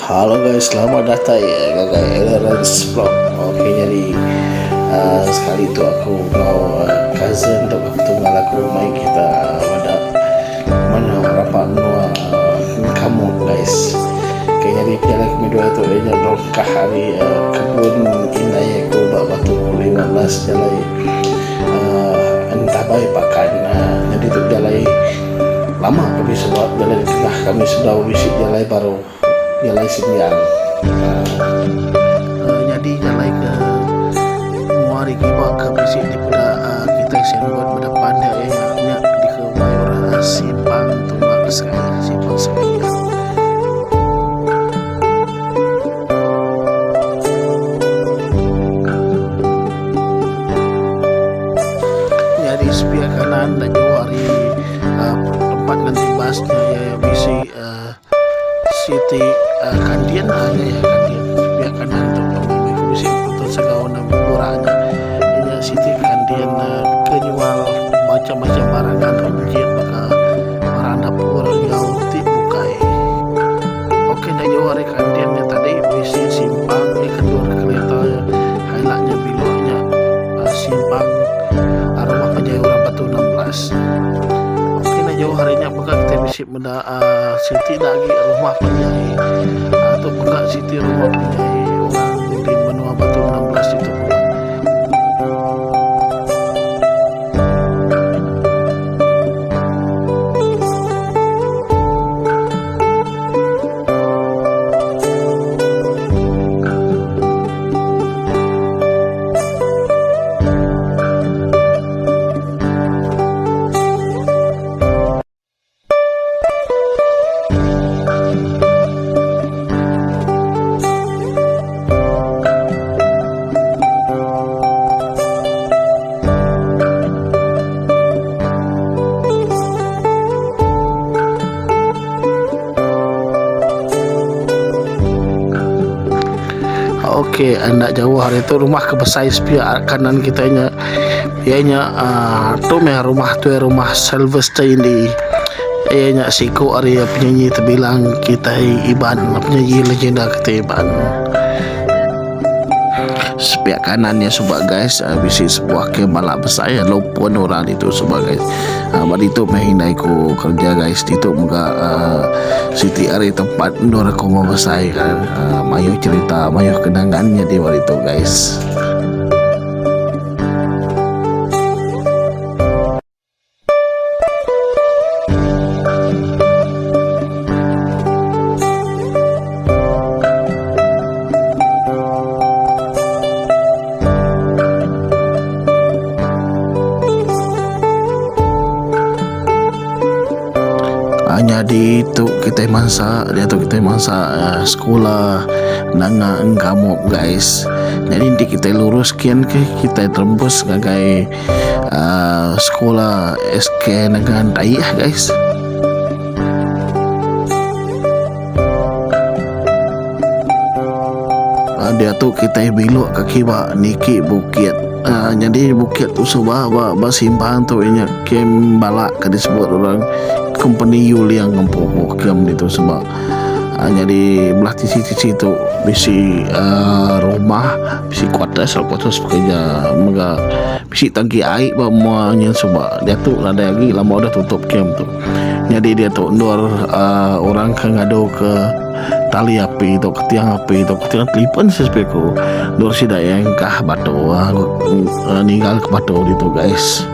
Halo guys, selamat datang ya kakak Elerance Vlog. Oke, jadi sekali itu aku mau cousin untuk tunggal aku main kita pada mana rapat nua kamu guys. Oke, jadi piala kedua itu dia longkah hari kebun indah aku batu 15 jalai entah baik pakan. Jadi itu jalai lama kami sebab jalai di tengah kami sudah visit jalai baru jalai sembilan. Jadi jalai ke muari kiba ke bisi di pada kita buat pada pandai ya di ke mayor simpang tumbak sekali simpang sekali. Jadi sebelah kanan dan jawari tempat ganti basnya ya bisi Siti Kandian hanya ya Kandian sebelah kanan tu bisi betul segawan murahnya ini Siti Kandian kejual macam-macam barangan rambut maka barang dapur yang bukai. Oke, dah jawari Kandiannya tadi bisi simpang di kedua kereta highlightnya biloknya simpang arwah Penjayura Batu 16. Oke, dah jauh harinya buka kita bisi benda Siti lagi rumah penjahit atau buka Siti rumah penjahit orang di benua Batu 16 itu buka. Okey, anda jauh hari itu rumah kebesai sepiak kanan kitanya. Ianya tu meh rumah tu rumah Sylvester ini. Ianya siko area penyanyi terbilang kita Iban, penyanyi legenda kita Iban. Sepiak kanannya sebab guys bisi sebuah kemalak besar ya lopon orang itu sebab guys. Badi tu menghindai ku kerja guys itu muka Siti hari tempat ndor aku mau besar kan. Mayu cerita mayu kenangannya di badi tu guys. Jadi itu kita masak dia tu kita masak sekolah nanga kamu guys. Jadi nanti kita luruskan ke kita tembus sebagai sekolah SK Negara Dayah guys. Dia tu kita belok kaki bak niki bukit. Jadi bukit tu sebab basimpang tu inya kem balak ke disebut orang company Yuli yang ngempuk kem itu sebab jadi belah tisi tu bisi rumah bisi kuartus bekerja mega bisi tangki air bamanya sebab dia tu ada lagi lama dah tutup kem tu. Jadi dia tu ndor orang kan ngado ke tali api itu ke tiang api itu ke tiang telefon sesuatu ndor sida yang kah batu ninggal ke batu itu guys.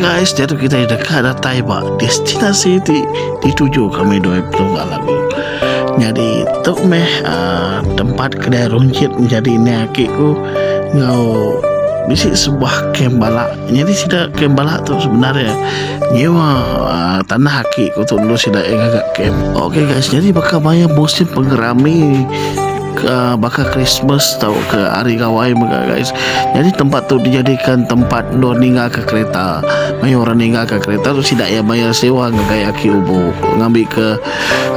guys, jadi kita dekat dah Taiba, destinasi dituju kami dua tunggal lagu. Jadi tu tempat kedai runcit menjadi ni akikku ngau bisik sebuah kem balak. Jadi sida kem balak tu sebenarnya nyewa tanah akikku tu dulu sida agak kem. Okey guys, jadi bakal bayar musim pengerami bakal Christmas atau ke hari gawai mereka guys. Jadi tempat tu dijadikan tempat do ninggal ke kereta. Mai orang ninggal ke kereta tu tidak ya bayar sewa ngagai aki ubo. Ngambil ke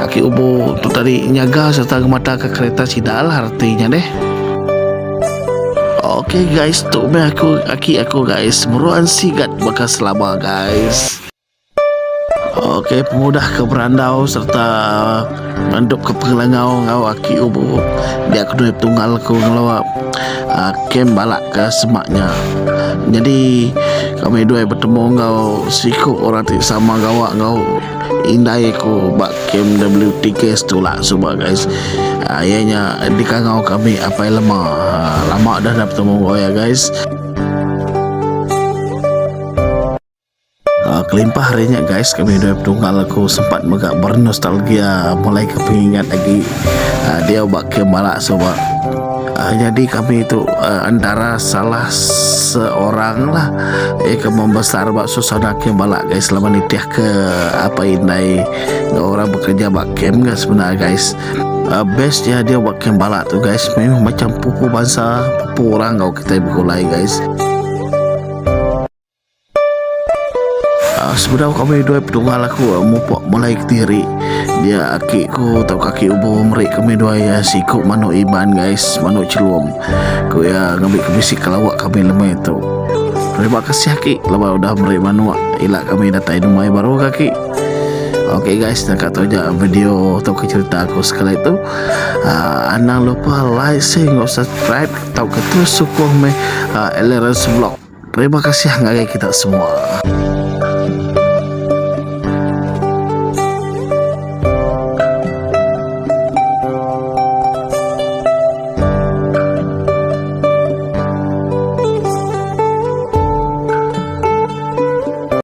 aki ubo tu tadi nyaga serta mata ke kereta tidak lah artinya deh. Okey guys, tu aki aku guys. Meruan sigat bakal selama guys. Okey, pemudah ke berandau serta manduk ke pengelangau ngau aki ubu. Dia kedua tunggal ku ngelawak kem balak ke semaknya. Jadi kami dua bertemu ngau siku orang ti sama gawak ngau indai ku bak kem WTK setulak semua guys. Ayahnya di kangau kami apa yang lama dah bertemu kau ya guys. Kelimpah harinya guys, kami dua tunggal aku sempat megak bernostalgia mulai kepingat lagi dia buat kemalak sebab jadi kami itu antara salah seorang lah ke membesar buat susana kemalak guys selama ni tiah ke apa indai orang bekerja buat kem guys sebenarnya guys. Best dia buat kemalak tu guys memang macam pupu bangsa pupu orang kau kita berkulai guys. Sebenarnya kami dua pedungal aku mupuk mulai ketiri dia akikku atau kaki ubu merik kami dua ya sikuk manuk iban guys, manuk celuam ku ya ngambil kebisik kelawak kami lemah itu. Terima kasih akik lepas udah merik manuk ilak kami datang rumah baru kaki. Okey guys, nak kata aja video atau cerita aku sekali itu anang lupa like, share, subscribe atau terus sokong me Elerens Vlog. Terima kasih ngagai kita semua.